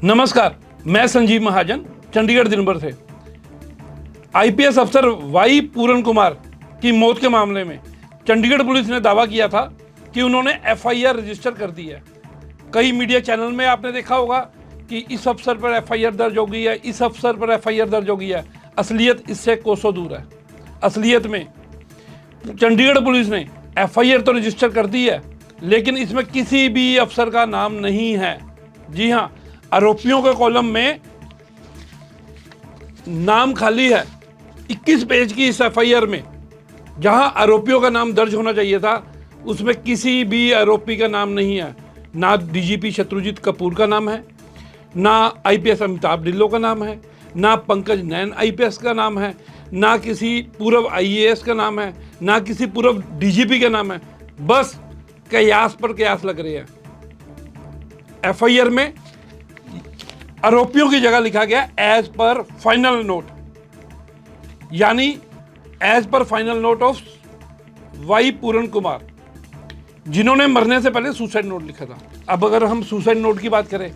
नमस्कार, मैं संजीव महाजन चंडीगढ़ दिनभर से। आईपीएस अफसर वाई पूरन कुमार की मौत के मामले में चंडीगढ़ पुलिस ने दावा किया था कि उन्होंने एफआईआर रजिस्टर कर दी है। कई मीडिया चैनल में आपने देखा होगा कि इस अफसर पर एफआईआर दर्ज हो गई है, इस अफसर पर एफआईआर दर्ज हो गई है। असलियत इससे कोसों दूर है। असलियत में चंडीगढ़ पुलिस ने एफआईआर तो रजिस्टर कर दी है, लेकिन इसमें किसी भी अफसर का नाम नहीं है। जी हाँ, आरोपियों के कॉलम में नाम खाली है। 21 पेज की इस एफआईआर में जहां आरोपियों का नाम दर्ज होना चाहिए था, उसमें किसी भी आरोपी का नाम नहीं है। ना डीजीपी शत्रुजीत कपूर का नाम है, ना आईपीएस अमिताभ ढिल्लों का नाम है, ना पंकज नैन आईपीएस का नाम है, ना किसी पूर्व आईएएस का नाम है, ना किसी पूर्व डीजीपी का नाम है। बस कयास पर कयास लग रहे हैं। एफआईआर में आरोपियों की जगह लिखा गया एज पर फाइनल नोट, यानी as per final note of Y Puran Kumar, जिन्होंने मरने से पहले सुसाइड नोट लिखा था। अब अगर हम सुसाइड नोट की बात करें,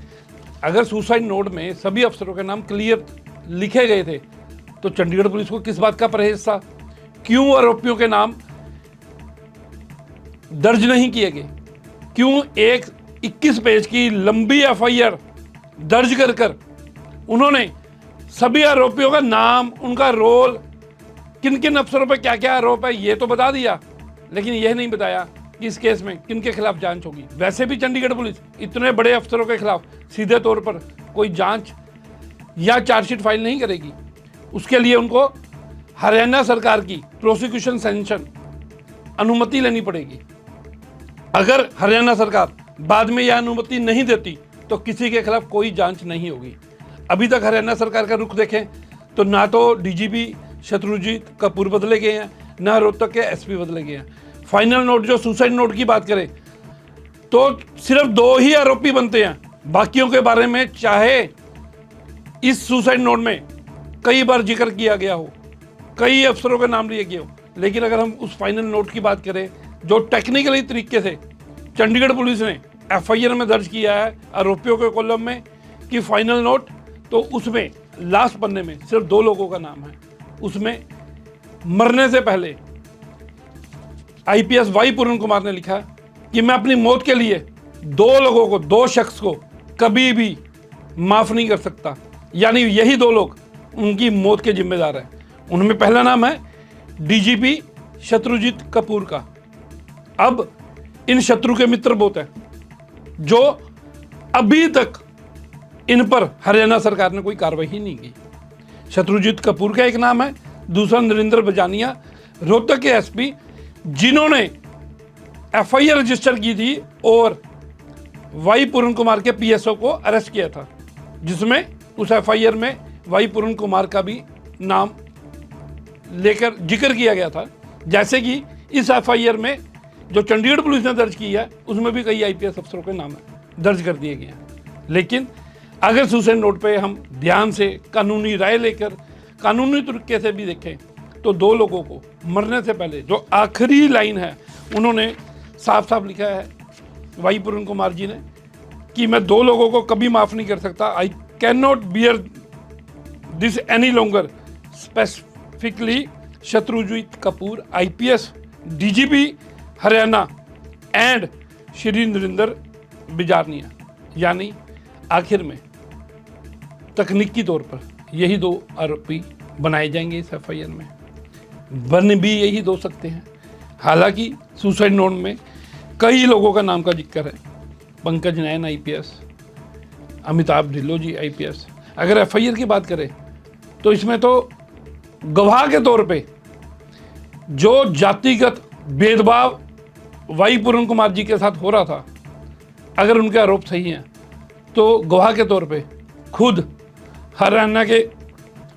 अगर सुसाइड नोट में सभी अफसरों के नाम क्लियर लिखे गए थे, तो चंडीगढ़ पुलिस को किस बात का परहेज था? क्यों आरोपियों के नाम दर्ज नहीं किए गए? क्यों एक 21 पेज की लंबी एफआईआर दर्ज कर उन्होंने सभी आरोपियों का नाम, उनका रोल, किन किन अफसरों पर क्या क्या आरोप है, ये तो बता दिया, लेकिन यह नहीं बताया कि इस केस में किन के खिलाफ जांच होगी। वैसे भी चंडीगढ़ पुलिस इतने बड़े अफसरों के खिलाफ सीधे तौर पर कोई जांच या चार्जशीट फाइल नहीं करेगी। उसके लिए उनको हरियाणा सरकार की प्रोसिक्यूशन सैंक्शन अनुमति लेनी पड़ेगी। अगर हरियाणा सरकार बाद में यह अनुमति नहीं देती तो किसी के खिलाफ कोई जांच नहीं होगी। अभी तक हरियाणा सरकार का रुख देखें तो ना तो डीजीपी शत्रुजीत कपूर बदले गए हैं, ना रोहतक के एसपी बदले गए हैं। फाइनल नोट, जो सुसाइड नोट की बात करें तो सिर्फ 2 ही आरोपी बनते हैं। बाकियों के बारे में चाहे इस सुसाइड नोट में कई बार जिक्र किया गया हो, कई अफसरों के नाम लिए गए हो, लेकिन अगर हम उस फाइनल नोट की बात करें जो टेक्निकली तरीके से चंडीगढ़ पुलिस ने एफआईआर में दर्ज किया है आरोपियों के कॉलम में कि फाइनल नोट, तो उसमें लास्ट पन्ने में सिर्फ 2 लोगों का नाम है। उसमें मरने से पहले आईपीएस वाई पूरन कुमार ने लिखा कि मैं अपनी मौत के लिए 2 लोगों को, 2 शख्स को कभी भी माफ नहीं कर सकता, यानी यही 2 लोग उनकी मौत के जिम्मेदार हैं। उनमें पहला नाम है डीजीपी शत्रुजीत कपूर का। अब इन शत्रु के मित्र बहुत हैं जो अभी तक इन पर हरियाणा सरकार ने कोई कार्रवाई नहीं की। शत्रुजीत कपूर का एक नाम है, दूसरा नरेंद्र बजानिया, रोहतक के एसपी, जिन्होंने एफआईआर रजिस्टर की थी और वाई पूरन कुमार के पीएसओ को अरेस्ट किया था, जिसमें उस एफआईआर में वाई पूरन कुमार का भी नाम लेकर जिक्र किया गया था। जैसे कि इस एफआईआर में जो चंडीगढ़ पुलिस ने दर्ज की है, उसमें भी कई आईपीएस अफसरों के नाम दर्ज कर दिए गए हैं। लेकिन अगर सुसाइड नोट पे हम ध्यान से कानूनी राय लेकर कानूनी तरीके से भी देखें तो 2 लोगों को मरने से पहले जो आखिरी लाइन है, उन्होंने साफ साफ लिखा है वाई पूरन कुमार जी ने कि मैं 2 लोगों को कभी माफ़ नहीं कर सकता। I can not bear this any longer, specifically Shatrujeet Kapoor IPS DGP Haryana and Shri Narendra Bijarnia. यानी आखिर में तकनीकी तौर पर यही 2 आरोपी बनाए जाएंगे इस एफआईआर में। बन भी यही 2 सकते हैं। हालांकि सुसाइड नोट में कई लोगों का नाम का जिक्र है, पंकज नैन आईपीएस, अमिताभ ढिल्लों जी आईपीएस। अगर एफआईआर की बात करें तो इसमें तो गवाह के तौर पे जो जातिगत भेदभाव वाई पूरन कुमार जी के साथ हो रहा था, अगर उनके आरोप सही हैं, तो गवाह के तौर पे खुद हरियाणा के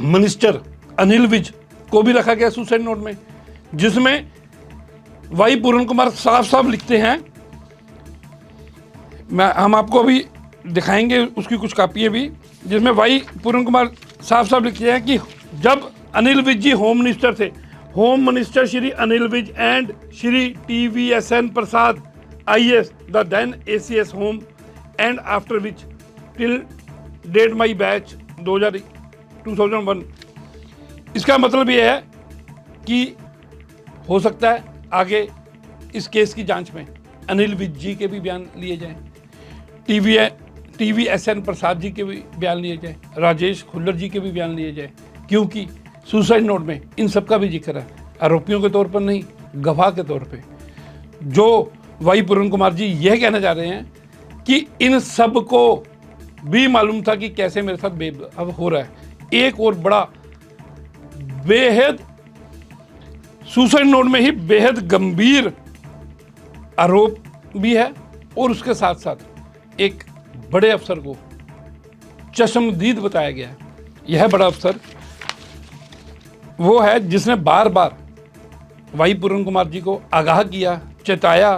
मिनिस्टर अनिल विज को भी रखा गया सुसाइड नोट में, जिसमें वाई पूरन कुमार साफ साफ लिखते हैं। हम आपको अभी दिखाएंगे उसकी कुछ कापियाँ भी, जिसमें वाई पूरन कुमार साफ साफ लिखते हैं कि जब अनिल विज जी होम मिनिस्टर थे, home minister Shri Anil Vij and Shri TVSN Prasad IAS, the then ACS home, and after which till date my batch 2001। इसका मतलब ये है कि हो सकता है आगे इस केस की जांच में अनिल विज जी के भी बयान लिए जाएं, TVSN प्रसाद जी के भी बयान लिए जाएं, राजेश खुल्लर जी के भी बयान लिए जाएं, क्योंकि सुसाइड नोट में इन सब का भी जिक्र है, आरोपियों के तौर पर नहीं, गवाह के तौर पे। जो वाई पूरन कुमार जी यह कहना चाह रहे हैं कि इन सब को भी मालूम था कि कैसे मेरे साथ अब हो रहा है। एक और बड़ा बेहद सुसाइड नोट में ही बेहद गंभीर आरोप भी है, और उसके साथ साथ एक बड़े अफसर को चश्मदीद बताया गया है। यह बड़ा अफसर वो है जिसने बार बार वाई पूरन कुमार जी को आगाह किया, चेताया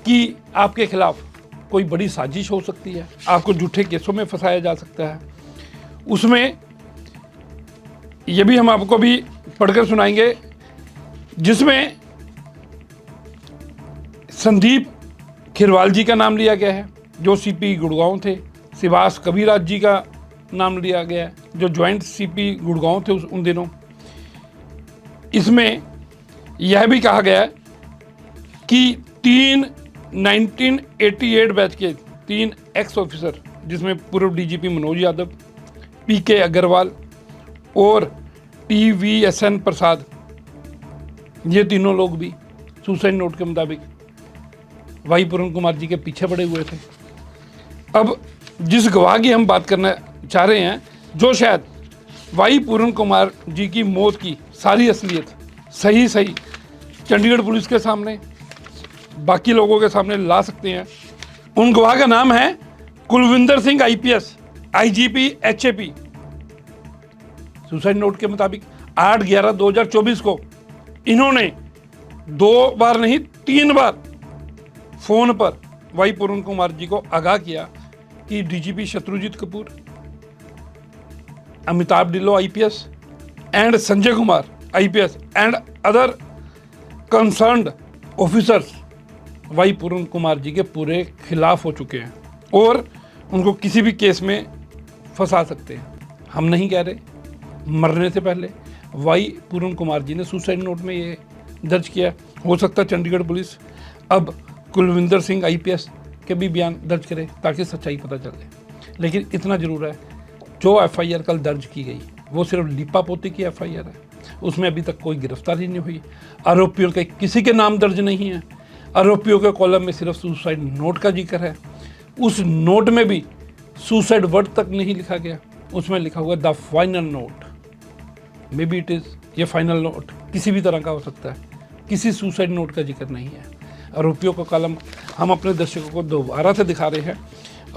कि आपके खिलाफ कोई बड़ी साजिश हो सकती है, आपको झूठे केसों में फंसाया जा सकता है। उसमें यह भी हम आपको भी पढ़कर सुनाएंगे, जिसमें संदीप खिरवाल जी का नाम लिया गया है जो CP गुड़गांव थे, सिवास कबीराज जी का नाम लिया गया है जो ज्वाइंट CP गुड़गांव थे उन दिनों। इसमें यह भी कहा गया है कि 1988 बैच के 3 एक्स ऑफिसर, जिसमें पूर्व DGP मनोज यादव, PK अग्रवाल और TVSN प्रसाद, ये तीनों लोग भी सुसाइड नोट के मुताबिक वाई पूरन कुमार जी के पीछे पड़े हुए थे। अब जिस गवाह की हम बात करना चाह रहे हैं, जो शायद वाई पूरन कुमार जी की मौत की सारी असलियत सही चंडीगढ़ पुलिस के सामने, बाकी लोगों के सामने ला सकते हैं, उन गवाह का नाम है Kulvinder Singh IPS IGP HAP। Suicide note के मुताबिक 8/11/2024 को इन्होंने 2 बार नहीं 3 बार फोन पर वाई पूरन कुमार जी को आगाह किया कि DGP Shatrujeet Kapoor, Amitabh Dhillon IPS and Sanjay Kumar IPS and other concerned officers Y Puran Kumar ji के पूरे खिलाफ हो चुके हैं और उनको किसी भी केस में फंसा सकते हैं। हम नहीं कह रहे, मरने से पहले वाई पूरन कुमार जी ने सुसाइड नोट में ये दर्ज किया। हो सकता है चंडीगढ़ पुलिस अब कुलविंदर सिंह IPS के भी बयान दर्ज करे ताकि सच्चाई पता चले। लेकिन इतना जरूर है, जो FIR कल दर्ज की गई वो सिर्फ लीपापोती की FIR है, उसमें अभी तक कोई गिरफ्तारी नहीं हुई, आरोपियों के किसी के नाम दर्ज नहीं है, आरोपियों के कॉलम में सिर्फ सुसाइड नोट का जिक्र है। उस नोट में भी सुसाइड वर्ड तक नहीं लिखा गया, उसमें लिखा हुआ the final note. May be it is, ये फाइनल नोट किसी भी तरह का हो सकता है, किसी सुसाइड नोट का जिक्र नहीं है। आरोपियों का कॉलम हम अपने दर्शकों को दोबारा से दिखा रहे हैं।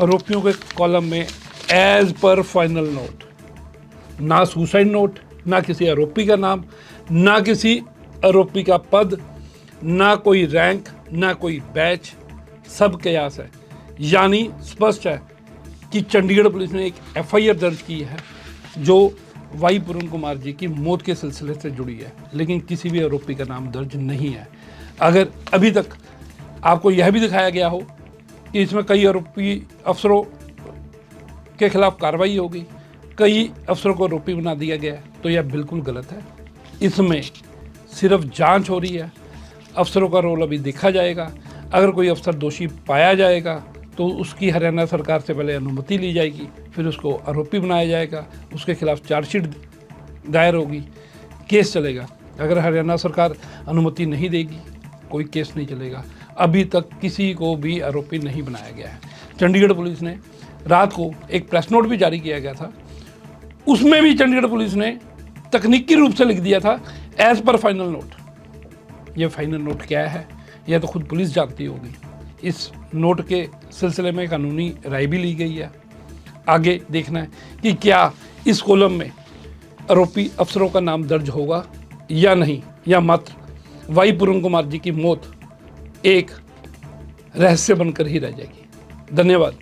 आरोपियों के कॉलम में एज पर फाइनल नोट, ना सुसाइड नोट, ना किसी आरोपी का नाम, ना किसी आरोपी का पद, ना कोई रैंक, ना कोई बैच, सब कयास है। यानी स्पष्ट है कि चंडीगढ़ पुलिस ने एक FIR दर्ज की है जो वाई पूरन कुमार जी की मौत के सिलसिले से जुड़ी है, लेकिन किसी भी आरोपी का नाम दर्ज नहीं है। अगर अभी तक आपको यह भी दिखाया गया हो कि इसमें कई आरोपी अफसरों के खिलाफ कार्रवाई होगी, कई अफसरों को आरोपी बना दिया गया है, तो यह बिल्कुल गलत है। इसमें सिर्फ जांच हो रही है, अफसरों का रोल अभी देखा जाएगा। अगर कोई अफसर दोषी पाया जाएगा तो उसकी हरियाणा सरकार से पहले अनुमति ली जाएगी, फिर उसको आरोपी बनाया जाएगा, उसके खिलाफ चार्जशीट दायर होगी, केस चलेगा। अगर हरियाणा सरकार अनुमति नहीं देगी कोई केस नहीं चलेगा। अभी तक किसी को भी आरोपी नहीं बनाया गया है। चंडीगढ़ पुलिस ने रात को एक प्रेस नोट भी जारी किया गया था, उसमें भी चंडीगढ़ पुलिस ने तकनीकी रूप से लिख दिया था एज पर फाइनल नोट। ये फाइनल नोट क्या है यह तो खुद पुलिस जानती होगी। इस नोट के सिलसिले में कानूनी राय भी ली गई है। आगे देखना है कि क्या इस कॉलम में आरोपी अफसरों का नाम दर्ज होगा या नहीं, या मात्र वाई पूरन कुमार जी की मौत एक रहस्य बनकर ही रह जाएगी। धन्यवाद।